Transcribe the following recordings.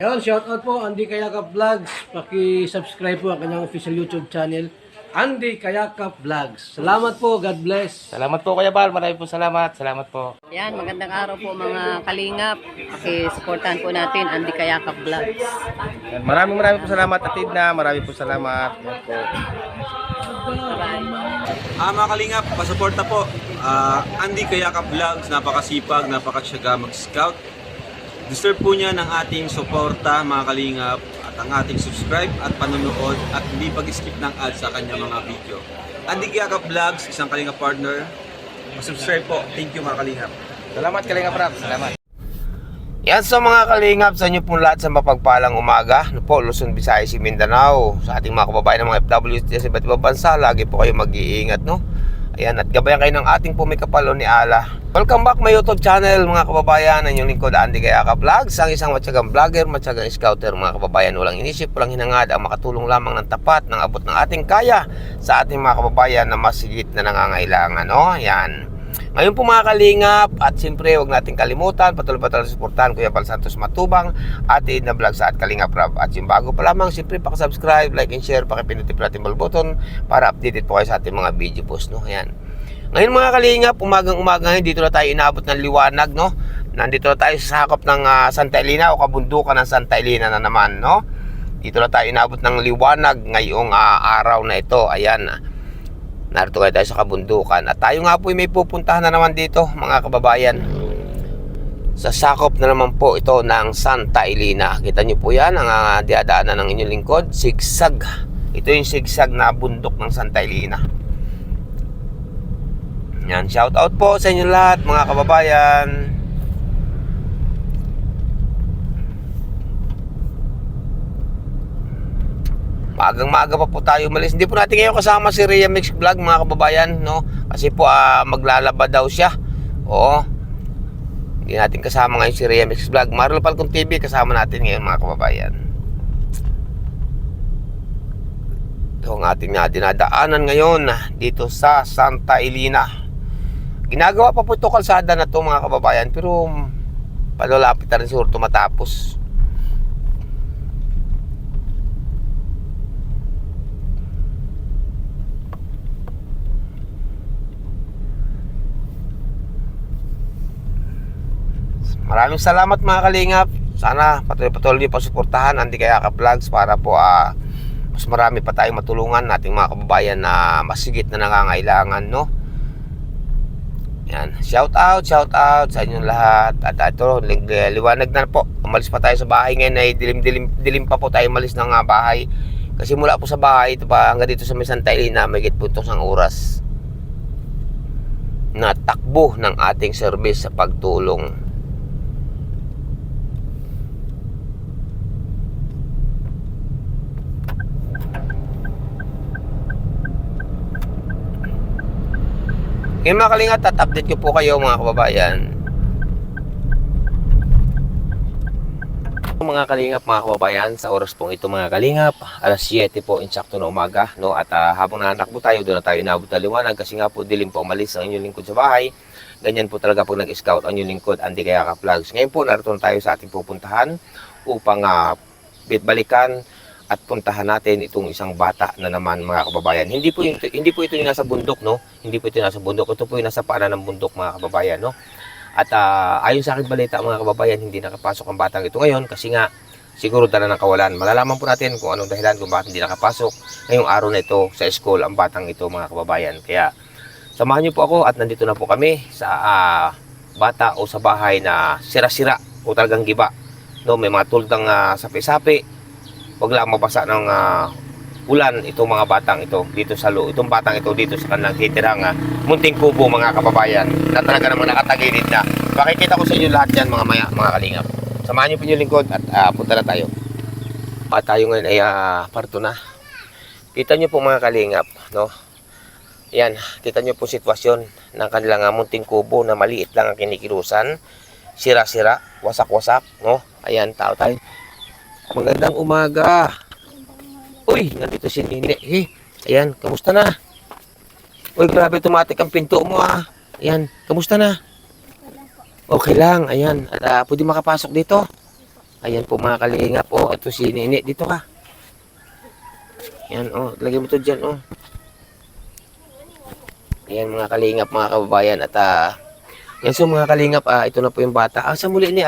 Ayun, shoutout po Andy Kayakap Vlogs. Paki-subscribe po ang kanyang official YouTube channel, Andy Kayakap Vlogs. Salamat po, God bless. Salamat po Kuya Bal, maraming po salamat. Salamat po. Yan, magandang araw po mga kalingap. Paki-supportahan po natin Andy Kayakap Vlogs. Yan, maraming po salamat Atid na, maraming po salamat. Yan po. Mga kalingap, pasuporta po. Andy Kayakap Vlogs, napakasipag, napakasyaga mag-scout. Deserve po niya ng ating suporta mga kalingap at ang ating subscribe at panonood at hindi pag-skip ng ads sa kanya mga video. Andy Kayakap Vlogs, isang kalingap partner. Subscribe po. Thank you mga kalingap. Salamat Kalingap Rap, salamat. Yan sa mga kalingap, sa inyo po lahat sa mapagpalang umaga. Ano po, Luzon, Visayas, Mindanao. Sa ating mga kababayan ng mga FWC sa iba't ibang bansa, lagi po kayo mag-iingat, no? Ayan, at gabayan kayo ng ating pumikapalo ni Allah. Welcome back my YouTube channel mga kababayan. Ang inyong lingkod Andy Kayakap Vlogs, ang isang matyagang vlogger, matyagang scouter mga kababayan. Walang inisip, walang hinangad, ang makatulong lamang ng tapat, ng abot ng ating kaya sa ating mga kababayan na masigit na nangangailangan, no? Ayan. Ngayon po mga kalingap, at siyempre huwag natin kalimutan, patuloy suportahan Kuya Bal Santos Matubang, Atid na vlog sa Kalingap Rap. At yung bago pa lamang, siyempre pakisubscribe, like and share, pakipindutin po natin bell button para updated po kayo sa ating mga video post, no? Ayan. Ngayon mga kalingap, umagang-umaga ngayon, dito na tayo inaabot ng liwanag, no? Nandito na tayo sa sakop ng Santa Elena o kabundukan ng Santa Elena na naman, no? Dito na tayo inaabot ng liwanag ngayong araw na ito. Ayan. Narito tayo sa kabundukan. At tayo nga po may pupuntahan na naman dito mga kababayan. Sa sakop na naman po ito ng Santa Elena. Kita nyo po yan, ang diadaanan ng inyong lingkod. Sigsag. Ito yung sigsag na bundok ng Santa Elena. Yan, shout out po sa inyo lahat mga kababayan. Maagang-maaga pa po tayo umalis. Hindi po natin ngayon kasama si Rhea Mix Vlog mga kababayan, no? Kasi po maglalaba daw siya. Oo. Hindi natin kasama ngayon si Rhea Mix Vlog. Marlo Falcon TV kasama natin ngayon mga kababayan. Ito ang ating dinadaanan ngayon dito sa Santa Elena. Ginagawa pa po ito kalsada na to mga kababayan, pero palulapit na rin siguro ito matapos. Maraming salamat mga kalingap. Sana patuloy pa suportahan Andy Kayakap Vlogs para po mas marami pa tayong matulungan nating mga kababayan na masigit na nangangailangan, no? Yan, shout out sa inyong lahat. At ito, liwanag na po. Umalis pa tayo sa bahay ngayon ay dilim pa po tayo umalis ng bahay. Kasi mula po sa bahay ito pa hanggang dito sa may Santa Elena, may po itong isang oras na takbo ng ating service sa pagtulong. Ngayon mga kalingap, at update ko po kayo mga kababayan. Mga kalingap, mga kababayan, sa oras pong ito mga kalingap, alas 7 po insakto na umaga, no? At habang nanakbo tayo, doon na tayo inabot na liwanag kasi nga po dilim po umalis ang inyong lingkod sa bahay. Ganyan po talaga pag nag-scout ang inyong lingkod, Andy Kayakap Vlogs. Ngayon po narito na tayo sa ating pupuntahan upang balikan at puntahan natin itong isang bata na naman mga kababayan. Hindi po ito yung nasa bundok, no? Hindi po ito yung nasa bundok. Ito po yung nasa paanan ng bundok mga kababayan, no? At ayon sa akin balita mga kababayan, hindi nakapasok ang batang ito ngayon kasi nga siguro dala ng kawalan. Malalaman po natin kung anong dahilan kung bakit hindi nakapasok ngayong araw na ito sa school ang batang ito mga kababayan. Kaya samahan niyo po ako at nandito na po kami sa bata o sa bahay na sira-sira o talagang giba, no? May mga tuldang sapi-sapi. Wag lang mabasa ng ulan itong mga batang ito dito sa itong batang ito dito sa kanilang titirang munting kubo mga kababayan na talaga namang nakatagilid na. Pakikita ko sa inyo lahat yan mga kalingap. Samahan niyo po yung lingkod at punta na tayo. At tayo ngayon ay parto na. Kita niyo po mga kalingap, no? Yan, kita niyo po sitwasyon ng kanilang munting kubo na maliit lang ang kinikilusan. Sira-sira, wasak-wasak, no? Ayan, tao tayo. Magandang umaga. Uy, nandito si Nini. Ayan, kamusta na? Uy, grabe automatic ang pinto mo Ayan, kamusta na? Okay lang, ayan. At pwede makapasok dito. Ayan po mga kalingap. Oh, ito si Nini. Dito ka. Yan, oh. Lagay mo to dyan, oh. Ayan mga kalingap, mga kababayan. At, yan so mga kalingap, ito na po yung bata. Sa muli ni,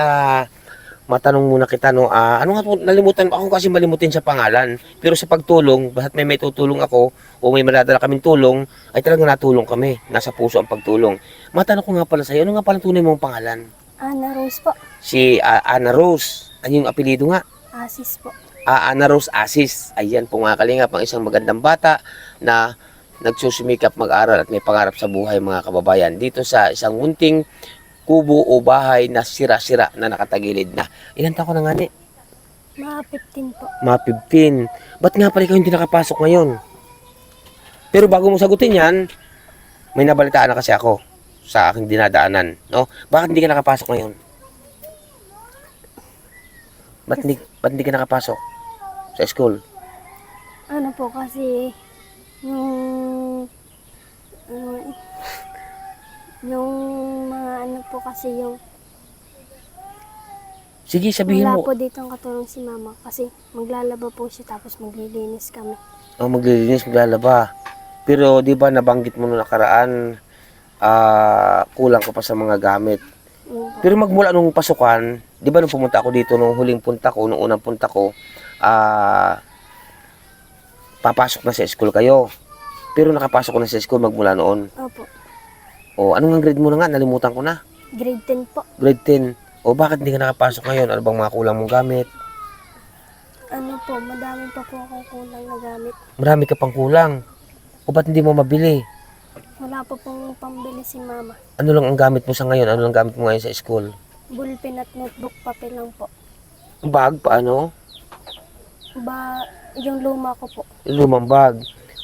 matanong muna kita, no. Ano nga po, nalimutan ako kasi malimutin sa pangalan. Pero sa pagtulong, bahat may tutulong ako, o may madadala kaming tulong, ay talagang natulong kami. Nasa puso ang pagtulong. Matanong ko nga pala sa'yo, ano nga pala tunay mong pangalan? Ana Rose po. Si Ana Rose. Ano yung apelido nga? Asis po. Ana Rose Asis. Ayan po mga kalingap, ang isang magandang bata na nagsusumikap mag-aral at may pangarap sa buhay mga kababayan. Dito sa isang munting kubo o bahay na sira-sira na nakatagilid na. Ilan taon ko na nga ni? Mga 15 po. Mga 15. Ba't nga pala ikaw hindi nakapasok ngayon? Pero bago mo sagutin yan, may nabalitaan na kasi ako sa aking dinadaanan. No? Bakit hindi ka nakapasok ngayon? Ba't hindi ka nakapasok sa school? Ano po kasi yung yung mga ano po kasi yung Sige, sabihin wala mo. po dito ang katulong si mama kasi maglalaba po siya tapos maglilinis kami. Oh, maglilinis, maglalaba. Pero di ba nabanggit mo nung nakaraan, kulang ka pa sa mga gamit. Yun po. Pero magmula nung pasukan, di ba nung pumunta ako dito, nung huling punta ko, nung unang punta ko, papasok na sa school kayo. Pero nakapasok ko na sa school magmula noon. Opo. O, anong grade mo na nga? Nalimutan ko na. Grade 10 po. Grade 10. O, bakit hindi ka nakapasok ngayon? Ano bang mga kulang mong gamit? Ano po, madami pa po akong kulang na gamit. Marami ka pang kulang. O, ba't hindi mo mabili? Wala po pong pambili si mama. Ano lang ang gamit mo sa ngayon? Ano lang gamit mo ngayon sa school? Ballpen at notebook, papel lang po. Bag, paano? Yung luma ko po. Lumang bag.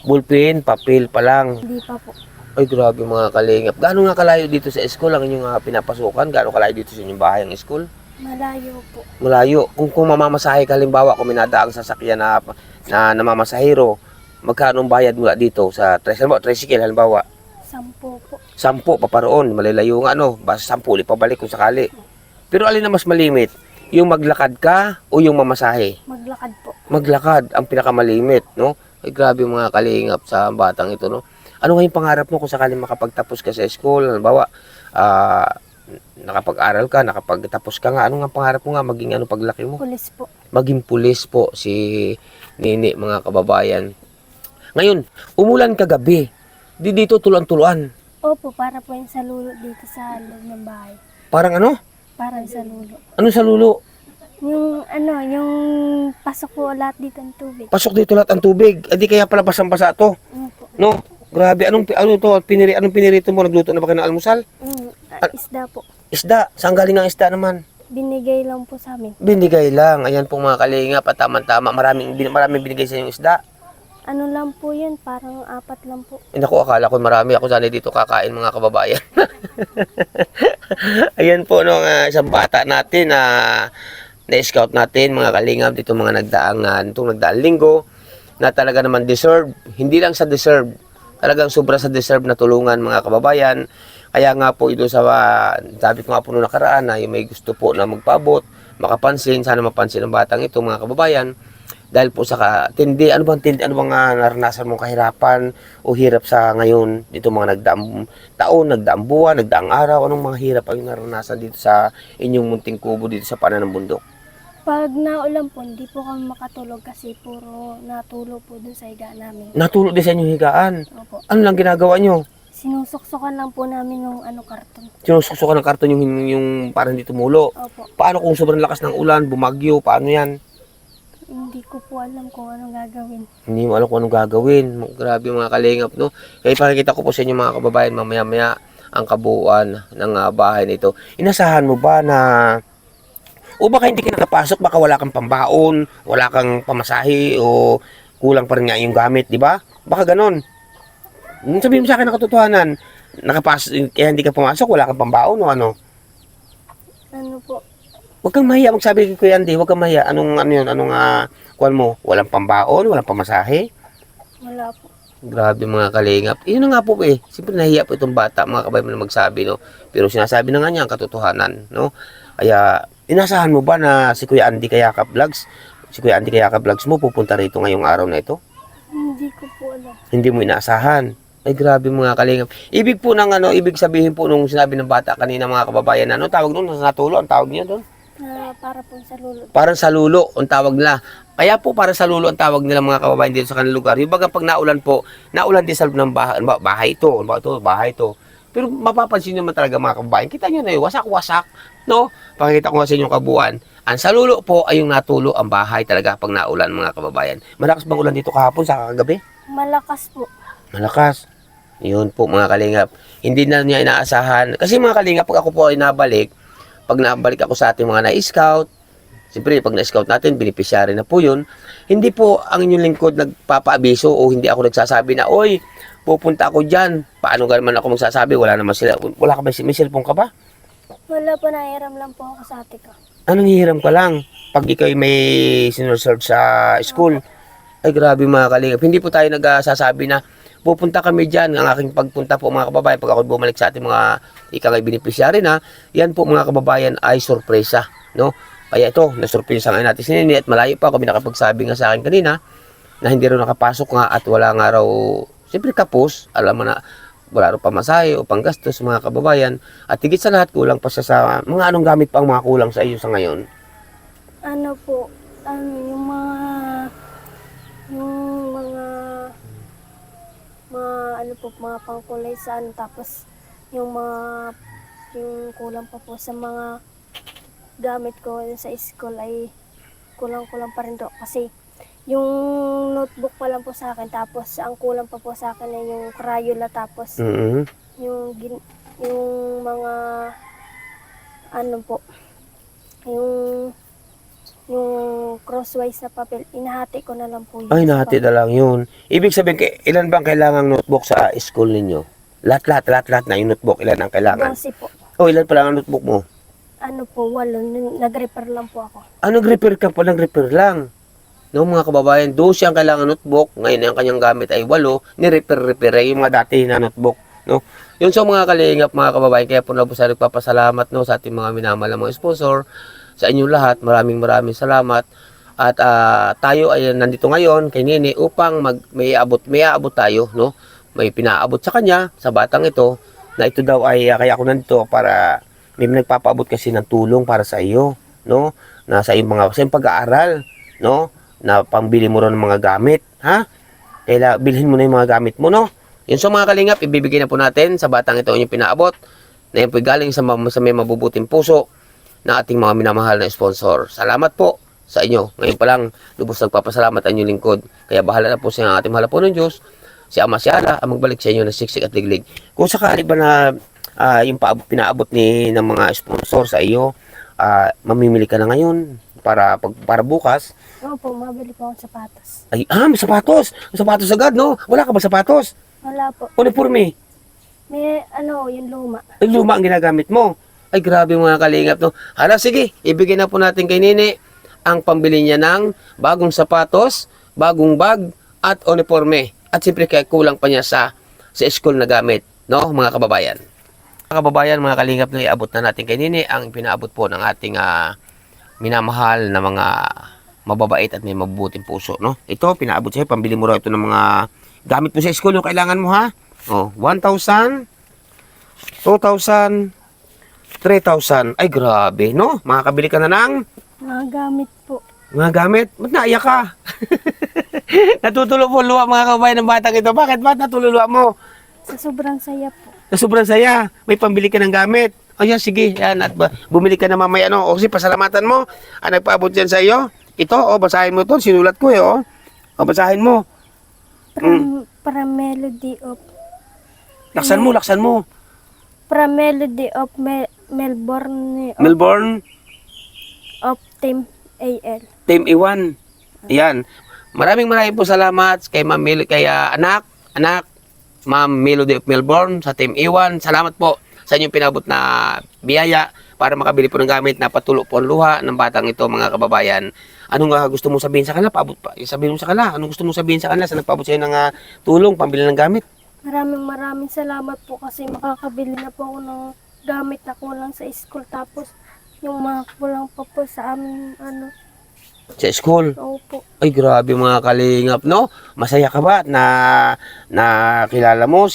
Ballpen, papel pa lang. Hindi pa po. Ay, grabe mga kalingap. Gaano nga kalayo dito sa school ang inyong pinapasukan? Gaano kalayo dito sa inyong bahay ang school? Malayo po. Malayo. Kung mamamasahe ka, halimbawa, kung minadaang sasakyan na namamasahero, magkano ang bayad mula dito sa tricycle, halimbawa? 10 po. 10 paparoon, malalayo nga, no? Basta 10 ulit pabalik kung sakali. Pero alin na mas malimit? Yung maglakad ka o yung mamasahe? Maglakad po. Maglakad ang pinakamalimit, no? Ay, grabe mga kalingap sa batang ito, no? Ano nga yung pangarap mo kung sakaling makapagtapos ka sa school? Halimbawa, nakapag-aral ka, nakapagtapos ka nga. Ano nga pangarap mo nga maging ano paglaki mo? Pulis po. Maging pulis po si Nini, mga kababayan. Ngayon, umulan kagabi. Dito tulan-tuluan. Opo, para po yung salulo dito sa loob ng bahay. Parang ano? Para sa lulo. Ano sa lulo? Yung yung pasok po lahat dito ng tubig. Pasok dito lahat ang tubig. Edi kaya pala basang-basa to. Opo. No? Grabe. Anong pinirito mo? Nagluto na ba kayo ng almusal? Isda po. Isda. Saan galing ang isda naman? Binigay lang po sa amin. Binigay lang. Ayan po mga kalingap. At tama-tama. Maraming binigay sa yung isda. Ano lang po yun, parang 4 lang po. Naku, akala ko marami. Ako sana dito kakain mga kababayan. Ayan po no, isang bata natin na-scout natin mga kalingap dito mga nagdaang linggo na talaga naman deserve. Hindi lang sa deserve. Talagang sobra sa deserve na tulungan mga kababayan. Kaya nga po ito sabi ko nga po noong nakaraan na yung may gusto po na magpaabot, makapansin, sana mapansin ng batang ito mga kababayan. Dahil po sa ano bang naranasan mong kahirapan o hirap sa ngayon dito mga nagdaang taon, nagdaang buwan, nagdaang araw, anong mga hirap ang naranasan dito sa inyong munting kubo dito sa panan ng bundok? Pag naulan po, hindi po kami makatulog kasi puro natulog po dun sa higa namin. Natulog din sa inyong higaan. Opo. Ano lang ginagawa nyo? Sinusuksukan lang po namin yung karton. Sinususukan ng karton yung parang di tumulo. Opo. Paano kung sobrang lakas ng ulan, bumagyo, paano yan? Hindi ko po alam kung anong gagawin. Hindi mo alam kung anong gagawin. Grabe mga kalingap, no? Kaya pakikita ko po sa inyo mga kababayan mamaya-maya ang kabuuan ng bahay nito. Inasahan mo ba na o baka hindi ka nakapasok, baka wala kang pambaon, wala kang pamasahe o kulang pa rin nga yung gamit, di ba? Baka ganon. Sabihin mo sa akin ang katotohanan, nakapasok, kaya hindi ka pumasok, wala kang pambaon o ano? Ano po? Huwag kang mahiya, magsabi ko Kuya Andy, huwag kang mahiya. Anong kuwan mo? Walang pambaon, walang pamasahe? Wala po. Grabe mga kalingap. Yun na nga po eh. Siyempre nahiya po itong bata, mga kabayan na magsabi, no? Pero sinasabi na nga niya ang katotohanan, no? Kaya Inasahan mo ba na si Kuya Andy Kayakap Vlogs, si Kuya Andy Kayakap Vlogs mo pupunta rito ngayong araw na ito? Hindi ko po alam. Hindi mo inaasahan. Ay grabe mga kalingap. Ibig po ng ibig sabihin po nung sinabi ng bata kanina mga kababayan, ano tawag doon? Natulo, ang tawag niya doon? Na para po sa lulo. Parang salulo ang tawag nila. Kaya po para salulo ang tawag nila mga kababayan dito sa kanilang lugar. Yung baga pag naulan po, naulan din sa loob ng bahay, bahay ito. Pero mapapansin naman talaga mga kababayan, kita nyo na yun, wasak-wasak, no? Pakikita ko nga sa inyong kabuuan. Ang salulo po ay yung natulo ang bahay talaga pag naulan mga kababayan. Malakas bang ulan dito kahapon sa kagabi? Malakas po. Malakas. Yun po mga kalingap. Hindi na niya inaasahan. Kasi mga kalingap, pag ako po ay nabalik, pag nabalik ako sa ating mga na-scout, siyempre pag na-scout natin, beneficiary na po yun. Hindi po ang inyong lingkod nagpapaabiso o hindi ako nagsasabi na, oy, pupunta ako dyan. Paano naman ako magsasabi? Wala naman sila. Wala ka ba? May cellphone ka ba? Wala po, nahiram lang po ako sa ate ko. Anong hihiram ka lang? Pag ikaw may sinusearch sa school. Ay grabe mga kalingap. Hindi po tayo nagsasabi na pupunta kami dyan. Ang aking pagpunta po mga kababayan, pag ako bumalik sa ating mga ikangay beneficiary na, yan po mga kababayan ay sorpresa. No? Kaya ito, nasurpresa ngayon natin si Nini at malayo pa ako nakapagsabi nga sa akin kanina na hindi rin nakapasok nga at wala nga raw, siyempre kapos, alam mo na, wala rin pamasahe o panggastos mga kababayan. At higit sa lahat, kulang pa siya sa mga anong gamit pa ang mga kulang sa iyo sa ngayon. Ano po, mga pangkulay sa tapos yung kulang pa po sa mga gamit ko sa school ay kulang-kulang pa rin do kasi yung notebook pa lang po sa akin tapos ang kulang pa po sa akin ay yung Crayola tapos yung mga yung crosswise na papel, inahati ko na lang po yun. Ay, nahati na lang yun. Ibig sabihin, ilan bang kailangang notebook sa school ninyo? Lahat na yung notebook, ilan ang kailangan? 12 po. O, ilan pa lang ang notebook mo? 8. Nag-repair lang po ako. Nag-repair ka pa lang, repair lang. No, mga kababayan, 12 ang kailangan notebook. Ngayon, ang kanyang gamit ay 8. Ni-repair yung mga dati na notebook. No? Yun sa mga kalingap, mga kababayan. Kaya po na po sa nagpapasalamat no, sa ating mga minamahal na mga sponsor. Sa inyong lahat, maraming salamat. At tayo ay nandito ngayon kay Nini upang may aabot tayo. No? May pinaabot sa kanya, sa batang ito, na ito daw ay kaya ako nandito para may nagpapaabot kasi ng tulong para sa iyo. No? Na sa iyong sa iyong pag-aaral. No? Na pambili mo rin ng mga gamit. Ha? Kaya bilhin mo na yung mga gamit mo. No? Yun sa mga kalingap, ibibigay na po natin sa batang ito yung pinaabot. Na yun po galing sa may mabubuting puso na ating mga minamahal na sponsor. Salamat po sa inyo. Ngayon pa lang, lubos nagpapasalamat ang inyong lingkod. Kaya bahala na po sa ating mahal po ng Diyos, si Ama si Ala, ang magbalik sa inyo ng siksik at liglig. Kung sakali ba na yung pinaabot ng mga sponsor sa iyo, mamimili ka na ngayon para bukas. Opo, mabili po akong sapatos. Ay, may sapatos! May sapatos agad, no? Wala ka ba sapatos? Wala po. Uniforme? May yung luma. Yung luma ang ginagamit mo. Ay, grabe mga kalingap, no? Hala, sige, ibigay na po natin kay Nini ang pambili niya ng bagong sapatos, bagong bag, at uniforme. At siyempre, kaya kulang pa niya sa school na gamit, no, mga kababayan. Mga kababayan, mga kalingap, na iabot na natin kay Nini ang pinaabot po ng ating minamahal na mga mababait at may mabubuting puso, no? Ito, pinaabot sa'yo, pambili mo raw ito ng mga gamit mo sa school, yung kailangan mo, ha? Oh, 1,000, 2,000, 3,000. Ay, grabe, no? Makakabili ka na ng Mga gamit po. mga gamit. Ba't naiyak ka? Natutulo po luwa mga kabayan ng batang ito. Bakit? Ba't natululuwa mo? Sa sobrang saya po. Sa sobrang saya. May pambili ka ng gamit. O yan, sige. Yan. At bumili ka na mamaya. O kasi pasalamatan mo. Nagpaabot yan sa iyo. Ito, basahin mo ito. Sinulat ko eh, o. Basahin mo. Para melody of... Laksan mo. Para melody of Melbourne of Team AL. Team Iwan. Yan. Maraming po salamat kay Ma'am kay anak, Ma'am Melody of Melbourne sa Team Iwan. Salamat po sa inyong pinabot na biyaya para makabili po ng gamit na patulo po ang luha ng batang ito, mga kababayan. Anong gusto mong sabihin sa kanila? Sabihin mo sa kanila. Anong gusto mong sabihin sa kanila sa nagpaabot sa iyo ng tulong, pambili ng gamit? Maraming salamat po kasi makakabili na po ako ng gamit na kulang sa school tapos yung mga kulang pa po sa amin, ano, Sa school. opo. Ay, grabe mga kalingap, no? Masaya ka ba na nakilala mo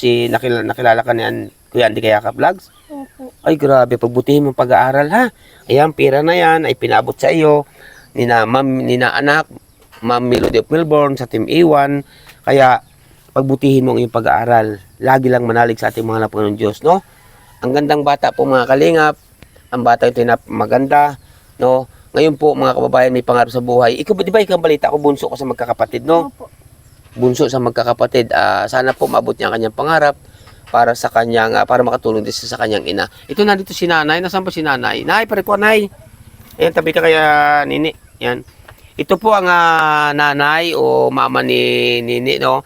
nakilala ka ni Kuya Andy Kayakap Vlogs? Opo. Ay, grabe, pagbutihin mo pag-aaral, ha? Ayan, pera na yan ay pinabot sa iyo ni na anak, Ma'am Melody of Melbourne sa Team A1. Kaya, pagbutihin mo ang iyong pag-aaral. Lagi lang manalig sa ating mga Panginoon Diyos, no? Ang gandang bata po mga kalingap. Ang bata ito na maganda, no? Ngayon po mga kababayan, may pangarap sa buhay. Ikaw, di ba ikaw balita ko, bunso ko sa magkakapatid, no? Opo. Bunso sa magkakapatid. Sana po maabot niya ang kanyang pangarap para sa kanyang, para makatulong din sa kanyang ina. Ito na dito si nanay. Nasaan pa si nanay? Nay, pare ko, nay. Ayan, tabi ka kaya, Nini. Yan. Ito po ang nanay o mama ni Nini, no?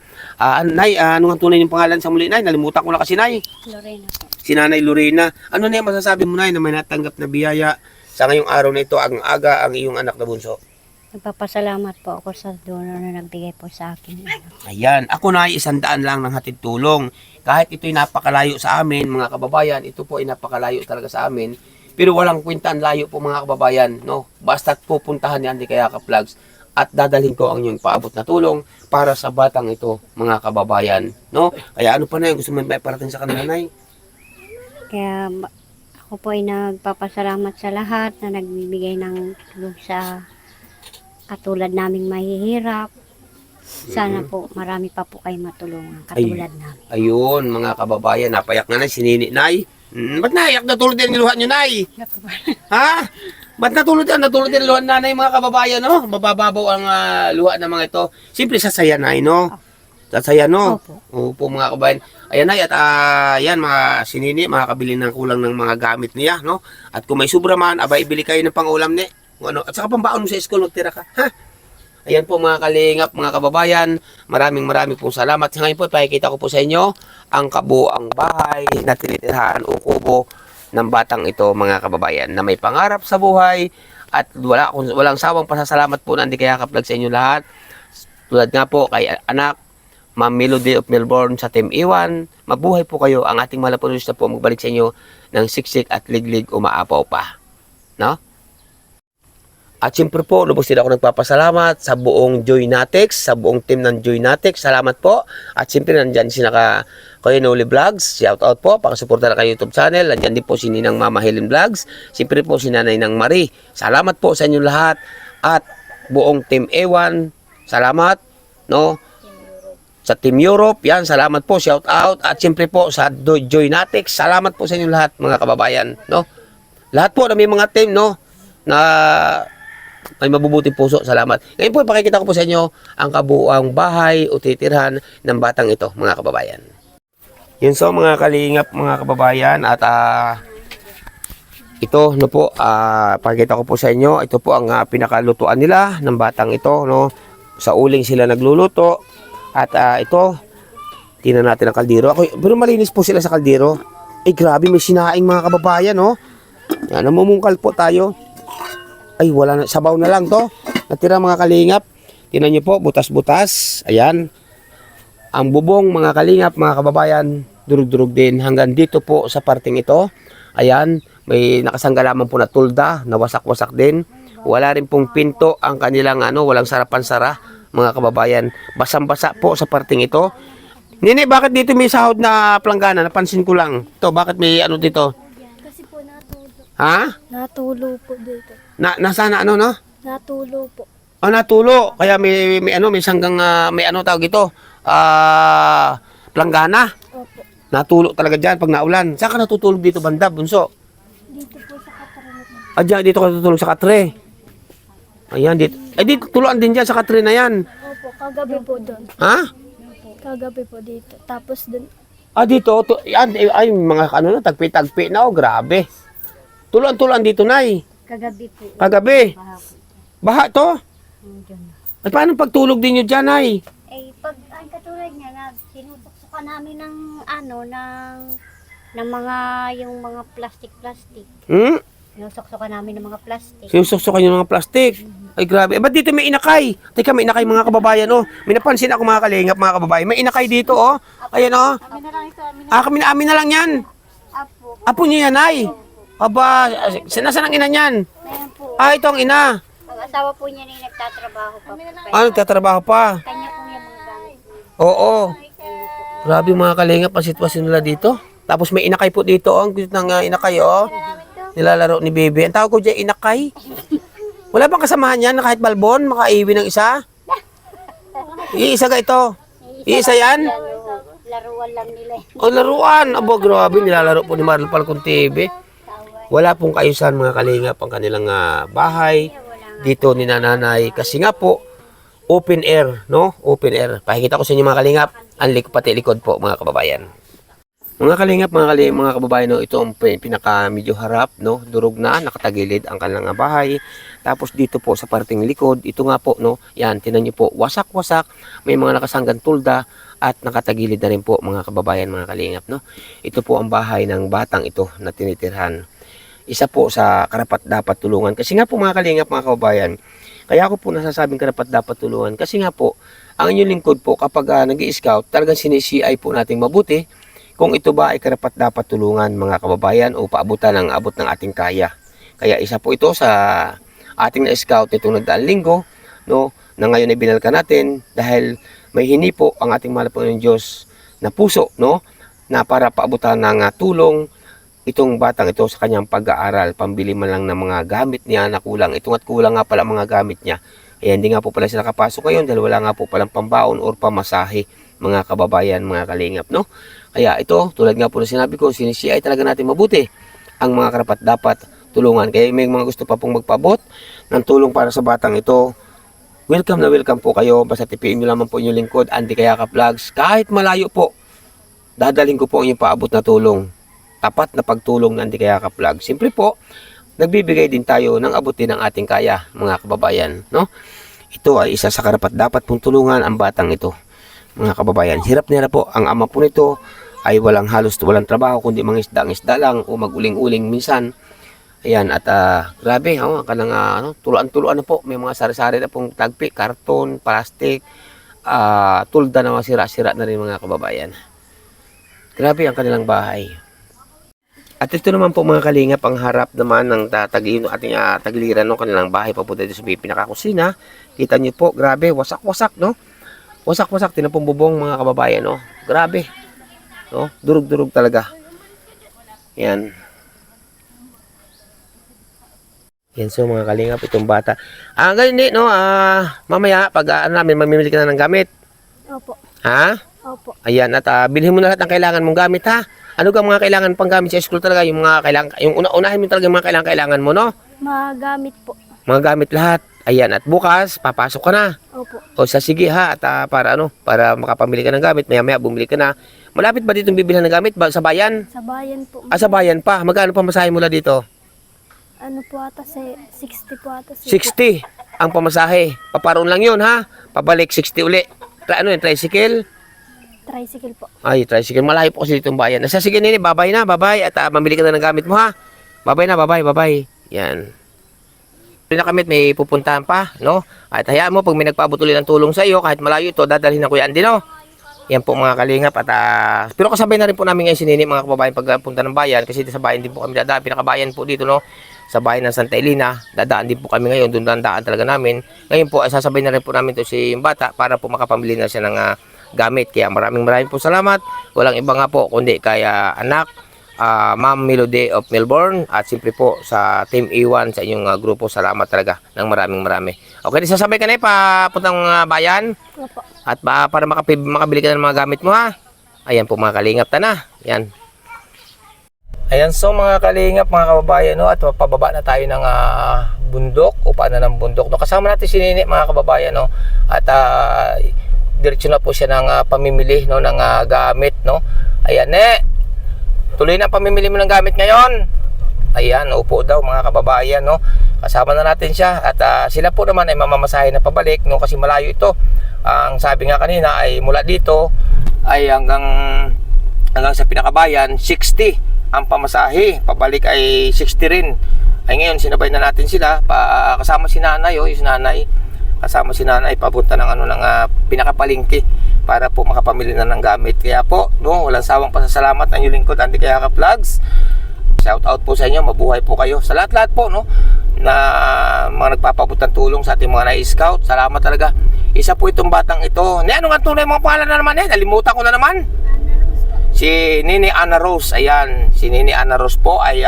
Nay, ano ang tunay yung pangalan sa muli, nay? Nalimutan ko na kasi, nay. Lorena po. Si Nanay Lorena. Ano na yung masasabi mo, nay, na may natanggap na biyaya sa ngayong araw na ito, ang aga ang iyong anak na bunso? Nagpapasalamat po ako sa donor na nagbigay po sa akin. Ayan, ako na ay 100 lang ng hatid tulong. Kahit ito'y napakalayo sa amin, mga kababayan, ito po ay napakalayo talaga sa amin. Pero walang kwintaan layo po mga kababayan, no? Basta't pupuntahan ni Andy Kayakap Vlogs at dadalhin ko ang inyong paabot na tulong para sa batang ito, mga kababayan, no? Kaya ano pa na yung gusto mo may parating sa kanila, nay? Kaya ako po ay nagpapasalamat sa lahat na nagbibigay ng tulong sa katulad naming mahihirap. Sana po marami pa po kayo matulungan katulad namin. Ayun, mga kababayan, napayak na, nay, si Nini, nay. Ba't naiyak? Natulog din ang luha nyo, nay? Ha? Ba't natulog din ang luha na, nay, mga kababayan, no? Mabababaw ang luha ng mga ito. Siyempre, sasaya, nay, no? Sasaya, no? Opo. Opo, mga kababayan. Ayan, nay, at yan, mga sinini, makakabili ng kulang ng mga gamit niya, no? At kung may sobra man, abay, ibili kayo ng pangulam ni. Ano? At saka pambaon mo sa school, magtira ka, ha? Ayan po mga kalingap, mga kababayan, maraming pong salamat. Ngayon po, pakikita ko po sa inyo ang kabuang bahay na tinitirahan o kubo ng batang ito, mga kababayan, na may pangarap sa buhay at walang sawang pasasalamat po ng Andy Kayakap Vlogs sa inyo lahat. Tulad nga po kay anak, Ma'am Melody of Melbourne sa Team A1, mabuhay po kayo. Ang ating mahal na pulis na po magbalik sa inyo ng siksik at liglig umaapaw pa. No? At siyempre po, lubos din ako nagpapasalamat sa buong Joynatex, sa buong team ng Joynatex. Salamat po. At siyempre, nandyan si Kuya Noli Vlogs. Shout out po. Pakasuporta na kayo YouTube channel. Nandyan din po si Ninang Mama Helen Vlogs. Siyempre po si Nanay Nang Marie. Salamat po sa inyo lahat. At buong Team A1, salamat. No? Sa Team Europe, yan, salamat po. Shout out. At siyempre po sa Joynatex. Salamat po sa inyo lahat, mga kababayan. No? Lahat po na may mga team, no? Na may mabubuting puso, salamat. Ngayon po, ipakikita ko po sa inyo ang kabuuang bahay o titirhan ng batang ito, mga kababayan. Yun so, mga kalingap, mga kababayan, at ito, no po, pakikita ko po sa inyo, ito po ang pinakalutuan nila ng batang ito, no? Sa uling sila nagluluto, at ito, tingnan natin ang kaldero. Pero malinis po sila sa kaldero. Ay, grabe, may sinaing mga kababayan, no? Yan, namumungkal po tayo. Ay, wala na. Sabaw na lang to. Natira mga kalingap. Tingnan nyo po, butas-butas. Ayan. Ang bubong mga kalingap, mga kababayan, durug-durug din. Hanggang dito po sa parting ito. Ayan. May nakasanggalaman po na tulda, na wasak-wasak din. Wala rin pong pinto ang kanilang walang sarapan-sara, mga kababayan. Basang-basa po sa parting ito. Nini, bakit dito may sahod na planggana? Napansin ko lang. To, bakit may dito? Kasi po natulo. Ha? Natulo po dito. Nasana no? Natulo po. Natulo. Kaya may sanggang may tawag ito. Planggana. Opo. Natulo talaga diyan pag naulan. Saan ka natutulog dito banda, bunso? Dito po sa Katarina. Diyan, dito ka natutulog sa katre. Ayan, dito. Ay, dito tuluan din diyan sa katre na yan. Opo, kagabi po doon. Ha? Kagabi po dito. Tapos doon. Dito. Yan, ay, mga tagpi-tagpi na. Grabe. Tuluan dito, nay. Kagabi po. Kagabi. Baha po. Baha to? Diyan. Ay, paano pagtulog din nyo dyan, ay? Eh, pag ang katulad niya, sinusuksukan namin ng yung mga plastic. Hmm? Sinusuksukan namin ng mga plastic. Sinusuksukan nyo ng mga plastic. Ay, grabe. Ba't dito may inakay? Teka, may inakay mga kababayan, oh. May napansin ako mga kalingap, mga kababayan. May inakay dito, oh. Ayan, oh. Amin na lang ito, amin na. Amin na lang yan. Apo. Apo nyo yan, ay. Aba, sinasan ang ina niyan? Ayan po. Ah, ito ang ina. Ang asawa po niya na nagtatrabaho pa po. Ah, nagtatrabaho pa. Kanya po yung mga gamit. Oo. Grabe mga kalingap ang sitwasyon nila dito. Tapos may inakay po dito. Ang cute ng inakay, oh. Nilalaro ni Baby. Ang tawag ko dyan, inakay. Wala bang kasamahan yan na kahit balbon, makaiwi ng isa? Iisa ga ito. Iisa yan? Laruan lang nila. O laruan. Abo, grabe. Nilalaro po ni Marlon Falcon TV. Wala pong kaayusan mga kalingap ang kanilang bahay. Dito ni nanay. Kasi nga po, open air, no? Open air. Pakikita ko sa inyo mga kalingap. Ang pati likod po mga kababayan. Mga kalingap, mga kababayan, no, ito ang pinaka medyo harap, no, durog na, nakatagilid ang kanilang bahay. Tapos dito po sa parting likod, ito nga po, no, yan, tinan niyo po, wasak-wasak, may mga nakasanggang tulda at nakatagilid na rin po mga kababayan, mga kalingap, no. Ito po ang bahay ng batang ito na tinitirhan. Isa po sa karapat dapat tulungan. Kasi nga po mga kalingap, mga kababayan, kaya ako po nasasabing karapat dapat tulungan. Kasi nga po, ang inyong lingkod po kapag nag-i-scout, talagang sinisi-CI po nating mabuti kung ito ba ay karapat dapat tulungan mga kababayan o paabutan ng abot ng ating kaya. Kaya isa po ito sa ating na-scout nitong nagdaang linggo, no, na ngayon ay binalkan natin dahil may hini po ang ating mahal po ng Diyos na puso, no, na para paabutan ng tulong itong batang ito sa kanyang pag-aaral, pambili man lang ng mga gamit niya na kulang. Itong at kulang nga pala mga gamit niya. Kaya hindi nga po pala sila nakapasok ngayon dahil wala nga po palang pambaon or pamasahe mga kababayan, mga kalingap, no. Kaya ito, tulad nga po na sinabi ko, sinisi-CI talaga natin mabuti ang mga karapat dapat tulungan. Kaya may mga gusto pa pong magpabot ng tulong para sa batang ito. Welcome na welcome po kayo. Basta tipiin nyo lamang po inyong lingkod, Andy Kayakap Vlogs. Kahit malayo po, dadalhin ko po ang inyong paabot na tulong. Tapat na pagtulong ng Andy Kayakap Vlogs. Siyempre po, nagbibigay din tayo ng abot din ng ating kaya, mga kababayan, no? Ito ay isa sa karapat dapat pong tulungan ang batang ito, mga kababayan. Hirap na po ang ama po nito ay walang trabaho kundi mangisda-isda lang o maguling-uling minsan. Ayan, at grabe, kanang tuluan-tuluan na po. May mga sari-sari na pong tagpi, karton, plastic, tulda na mga sira-sira na rin mga kababayan. Grabe ang kanilang bahay. At ito naman po mga kalingap ang harap naman ng ating tagiliran ng kanilang bahay papunta dito sa pinakakusina. Kita niyo po, grabe, wasak-wasak, no? Wasak-wasak, tinapong bubong mga kababayan, no? Grabe. No? Durug-durug talaga. Yan. Yan, so mga kalingap, itong bata. Ganyan, no? Mamaya, pag namin, mamimili ka na ng gamit. Opo. Ha? Opo. Ayan, at bilhin mo na lahat ng kailangan mong gamit, ha? Ano ka mga kailangan pang gamit sa school talaga? Yung mga kailangan, yung unahin mo talaga yung mga kailangan mo, no? Magamit po. Mga gamit lahat. Ayan, at bukas, papasok ka na. Opo. O sa sige ha, at para makapamili ka ng gamit, maya-maya bumili ka na. Malapit ba dito bibilhan ng gamit? Sa bayan? Sa bayan po. Sa bayan pa. Magkano pamasahe mula dito? Ano po ata, 60 po ata. 60 ang pamasahe. Paparoon lang yun ha. Pabalik 60 uli. Ano yun, tricycle? Tricycle po. Ay, tricycle. Malayo po kasi ditong bayan. Sa sige nini, babay na, babay. At mamili ka na ng gamit mo ha. Babay na, babay. Yan. Na kami may pupuntahan pa, no? At hayaan mo pag may nagpaabot ulit ng tulong sa iyo, kahit malayo ito, dadalhin na Kuya Andy, no? Yan po mga kalingap at pero kasabay na rin po namin ngayon si Nini, mga kababayan, pagpunta ng bayan kasi sa bayan din po kami dadaan, pinakabayan po dito, no? Sa bayan ng Santa Elena, dadaan din po kami ngayon, doon dadaan talaga namin. Ngayon po, sasabay na rin po namin to si bata para po makapamili na siya ng gamit. Kaya maraming po salamat. Walang iba nga po kundi kaya anak, Ma'am Melody of Melbourne at siyempre po sa Team E1 sa inyong grupo. Salamat talaga ng marami. Okay, sasabay ka na papuntang bayan. Opo. At para makabili ka ng mga gamit mo ha. Ayan po mga kalingap, na. Yan. Ayan, so mga kalingap, mga kababayan, no, at pababa na tayo ng bundok o paano ng bundok. No, kasama natin si Nini, mga kababayan, no. At diretso na po siya ng pamimili, no, ng gamit, no. Ayan, tuloy na pamimili mo ng gamit ngayon. Ayan, upo daw mga kababayan, no. Kasama na natin siya at sila po naman ay mamamasahe na pabalik, no, kasi malayo ito. Ang sabi nga kanina ay mula dito ay hanggang sa pinakabayan 60 ang pamasahe, pabalik ay 60 rin. Ay ngayon sinabay na natin sila kasama si nanay, kasama si nanay papunta ng ng pinakapalingki para po makapamili na ng gamit. Kaya po, no, walang sawang pasasalamat ang inyong lingkod, Andy Kayakap Vlogs, Shout out po sa inyo, mabuhay po kayo. Sa lahat-lahat po, no, na mga nagpapabot ng tulong sa ating mga na-scout. Salamat talaga. Isa po itong batang ito. Ano nga tunay mga pangalan na naman Nalimutan ko na naman. Si Nini Ana Rose. Ayan, si Nini Ana Rose po ay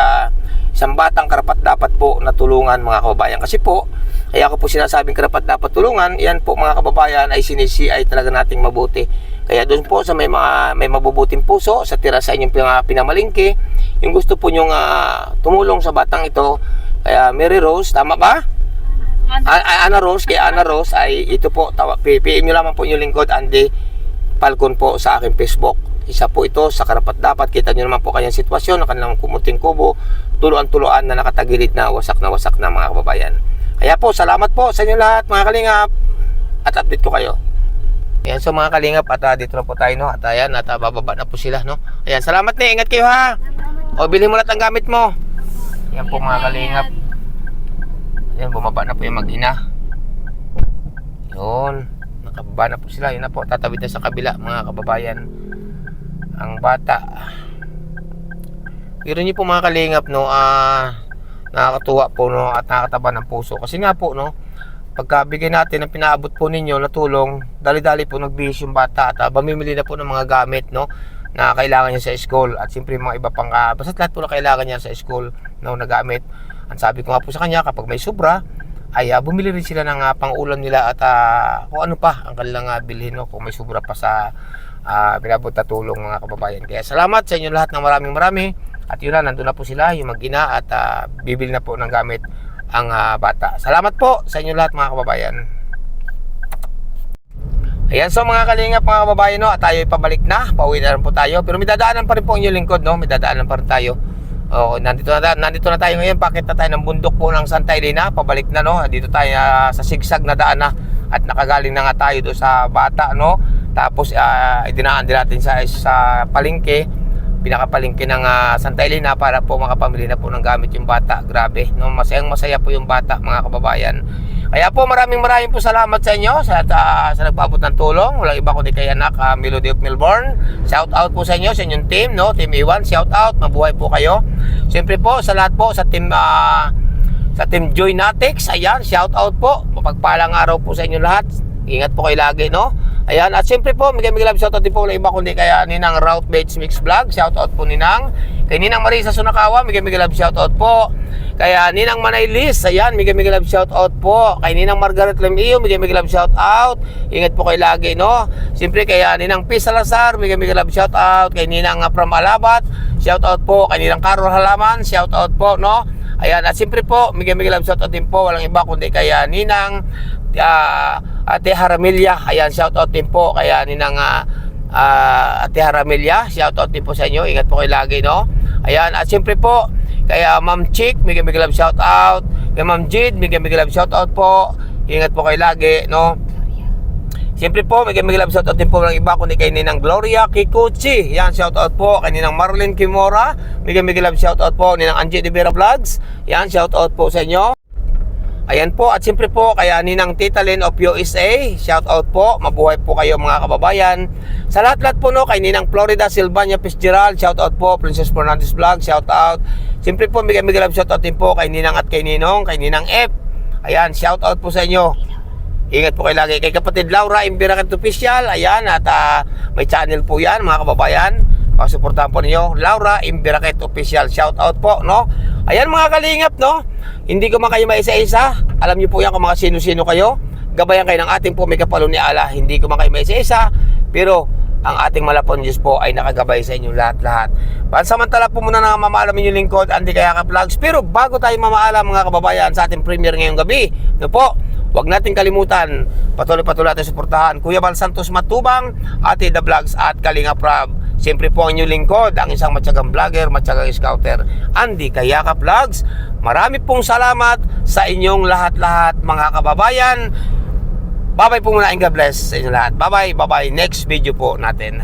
isang batang karapat-dapat po na tulungan mga kababayan. Kasi po, kaya ako po sinasabing karapat-dapat tulungan, yan po mga kababayan ay sinisi ay talaga nating mabuti. Kaya doon po sa may mabubuting puso, sa tira sa inyong pinamalingki, yung gusto po nyong tumulong sa batang ito, kaya Mary Rose, tama ba? Ana Rose, kaya Ana Rose ay ito po, PM nyo lamang po yung lingkod, Andy Falcon po sa aking Facebook. Isa po ito sa karapat-dapat. Kita nyo naman po kanyang sitwasyon, na kanilang kumuting kubo, tuluan-tuluan na nakatagilid na wasak na mga kababayan. Kaya po, salamat po sa inyo lahat mga kalingap, at update ko kayo. Ayan, so mga kalingap, at dito na po tayo, no? At ayan, at bababa na po sila, no? Ayan, salamat na, ingat kayo ha. O, bilhin mo lahat ang gamit mo. Ayan po mga kalingap. Ayan, bumaba na po yung mag-ina. Yun, nakababa na po sila. Yun na po, tatawid na sa kabila mga kababayan ang bata. Pero nyo po mga kalingap, no, nakakatuwa po, no, at nakakataba ng puso. Kasi nga po, no, pagkabigay natin ang pinaabot po ninyo na tulong, dali-dali po nagbihis yung bata at mamimili na po ng mga gamit, no, na kailangan niya sa school. At siyempre mga iba pang basta lahat po na kailangan niya sa school, no, na gamit. Ang sabi ko nga po sa kanya, kapag may sobra ay bumili rin sila ng pang-ulam nila at kung ano pa ang kanilang bilhin, no, kung may sobra pa sa pinabot na tulong mga kababayan. Kaya salamat sa inyo lahat ng marami. At yun na, nandun na po sila, yung mag-ina, at bibili na po ng gamit ang bata. Salamat po sa inyo lahat mga kababayan. Ayan, so mga kalingap mga kababayan, no, at tayo pabalik na, pauwi na rin po tayo. Pero may dadaanan pa rin po ang inyong lingkod, no, may dadaanan pa rin tayo. Nandito na tayo ngayon, pakita tayo ng bundok po ng Santa Elena, pabalik na, no. Dito tayo sa sigsag na daan na, at nakagaling na nga tayo doon sa bata, no. Tapos idinaan din natin sa palengke, pinakapalengke ng Santa Elena, para po makapamili na po ng gamit yung bata. Grabe, no, masaya po yung bata mga kababayan. Kaya po maraming po salamat sa inyo sa nagpaabot ng tulong. Walang iba kundi kay anak Melody of Melbourne. Shout out po sa inyo, sa inyong team, no, Team Iwan, shout out, mabuhay po kayo. Siyempre po sa lahat po sa Team Joy Natics, ayan, shout out po. Mapagpalang araw po sa inyo lahat. Ingat po kayo lagi, no. Ayan, at siyempre po, may love shoutout din po na iba kundi kaya Ninang Route Bates Mix Vlog. Shoutout po Ninang. Kay Ninang Marisa Sunakawa, may love shoutout po. Kaya Ninang Manaylis, ayan, may love shoutout po. Kay Ninang Margaret Lemio, may love shoutout. Ingat po kayo lagi, no. Siyempre kaya Ninang P. Salazar, may love shoutout. Kay Ninang from Alabat, shoutout po. Kay Ninang Carol Halaman, shoutout po, no. Ayan, at siyempre po, may love shoutout din po. Walang iba kundi kaya Ninang Ate Haramilya, ayan, shoutout din po kaya Ninang Ate Haramilya, shoutout din po sa inyo. Ingat po kayo lagi, no. Ayan, at siyempre po kaya Ma'am Chick, may love shoutout. Kay Ma'am Jid, may love shoutout po. Ingat po kayo lagi, no. Siyempre po may love shoutout din po ng iba kundi kay Ninang Gloria Kikuchi, yan, shoutout po. Kay Ninang Marlene Kimora, may love shoutout po. Ninang Angie De Vera Vlogs, yan, shoutout po sa inyo. Ayan po, at siyempre po kaya Ninang Tita Lynn of USA, shout out po, mabuhay po kayo mga kababayan. Sa lahat-lahat po, no, kay Ninang Florida Silvania Fitzgerald, shout out po. Princess Fernandez Vlog, shout out. Siyempre po may love shout out din po kay Ninang at kay Ninong, kay Ninang F. Ayan, shout out po sa inyo. Ingat po kayo lagi. Kay kapatid Laura Imbirakat Official, ayan, at may channel po yan mga kababayan. Pasuportahan po ninyo, Laura Imbirakat Official, shout out po, no. Ayan mga kalingap, no. Hindi ko man kayo maisa-isa. Alam niyo po yan kung mga sino-sino kayo. Gabayan kayo ng ating po may kapalo ni Allah. Hindi ko man kayo maisa-isa, pero ang ating malapon Diyos po ay nakagabay sa inyo lahat-lahat. Pansamantala po muna na mamaalam inyong lingkod, Andy Kayaka Vlogs. Pero bago tayo mamaalam mga kababayan sa ating premiere ngayong gabi, no po, huwag natin kalimutan, patuloy natin suportahan Kuya Bal Santos Matubang, Ate The Vlogs at Kalinga Prab. Siyempre po ang inyong lingkod, ang isang matyagang vlogger, matyagang scouter, Andy Kayaka Vlogs. Marami pong salamat sa inyong lahat-lahat mga kababayan. Bye-bye po muna and God bless sa inyo lahat. Bye-bye. Next video po natin.